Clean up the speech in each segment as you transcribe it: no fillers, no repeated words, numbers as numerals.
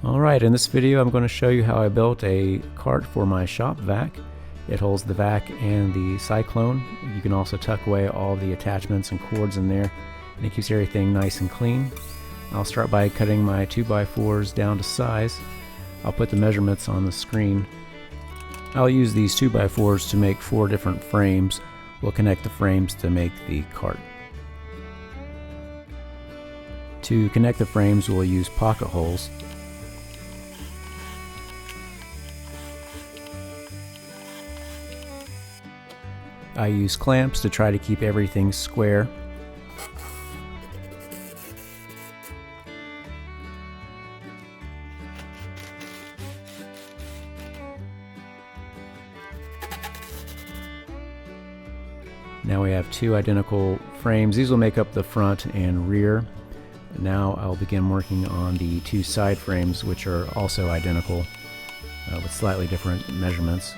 Alright, in this video I'm going to show you how I built a cart for my shop vac. It holds the vac and the cyclone. You can also tuck away all the attachments and cords in there, and it keeps everything nice and clean. I'll start by cutting my 2x4s down to size. I'll put the measurements on the screen. I'll use these 2x4s to make 4 different frames. We'll connect the frames to make the cart. To connect the frames, we'll use pocket holes. I use clamps to try to keep everything square. Now we have 2 identical frames. These will make up the front and rear. Now I'll begin working on the 2 side frames, which are also identical with slightly different measurements.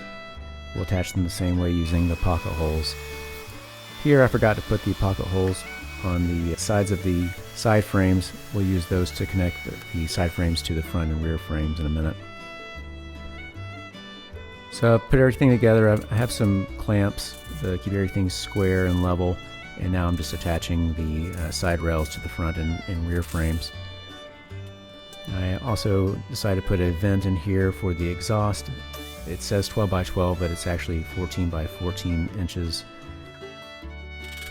We'll attach them the same way using the pocket holes. Here I forgot to put the pocket holes on the sides of the side frames. We'll use those to connect the side frames to the front and rear frames in a minute. So I've put everything together. I have some clamps to keep everything square and level, and now I'm just attaching the side rails to the front and rear frames. I also decided to put a vent in here for the exhaust. It says 12 by 12, but it's actually 14 by 14 inches.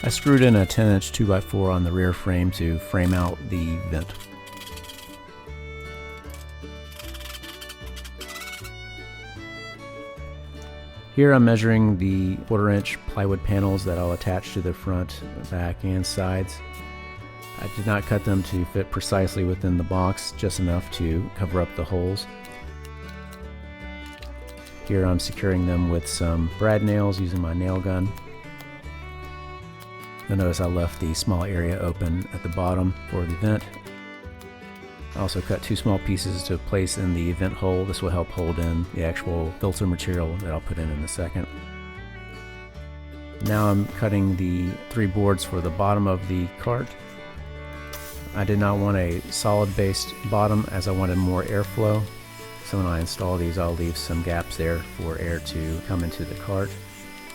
I screwed in a 10-inch 2x4 on the rear frame to frame out the vent. Here I'm measuring the 1/4-inch plywood panels that I'll attach to the front, back, and sides. I did not cut them to fit precisely within the box, just enough to cover up the holes. Here I'm securing them with some brad nails using my nail gun. You'll notice I left the small area open at the bottom for the vent. I also cut 2 small pieces to place in the vent hole. This will help hold in the actual filter material that I'll put in a second. Now I'm cutting the 3 boards for the bottom of the cart. I did not want a solid based bottom as I wanted more airflow. So when I install these, I'll leave some gaps there for air to come into the cart,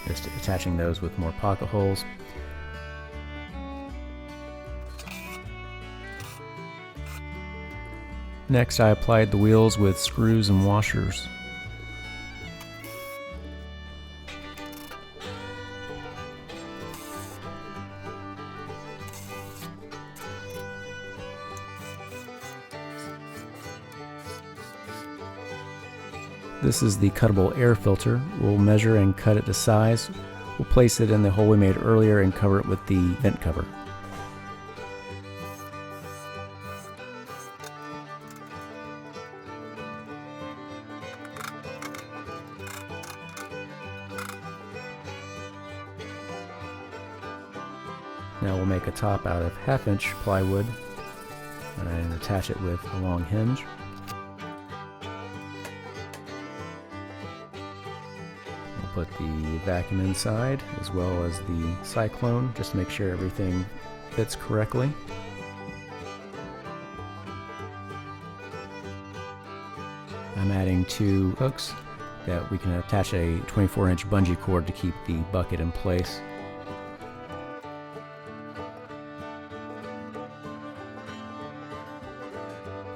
just attaching those with more pocket holes. Next, I applied the wheels with screws and washers. This is the cuttable air filter. We'll measure and cut it to size. We'll place it in the hole we made earlier and cover it with the vent cover. Now we'll make a top out of 1/2-inch plywood and attach it with a long hinge. Put the vacuum inside as well as the cyclone, just to make sure everything fits correctly. I'm adding 2 hooks that we can attach a 24-inch bungee cord to keep the bucket in place.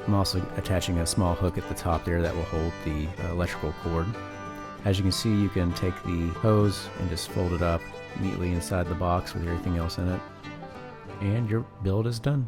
I'm also attaching a small hook at the top there that will hold the electrical cord. As you can see, you can take the hose and just fold it up neatly inside the box with everything else in it, and your build is done.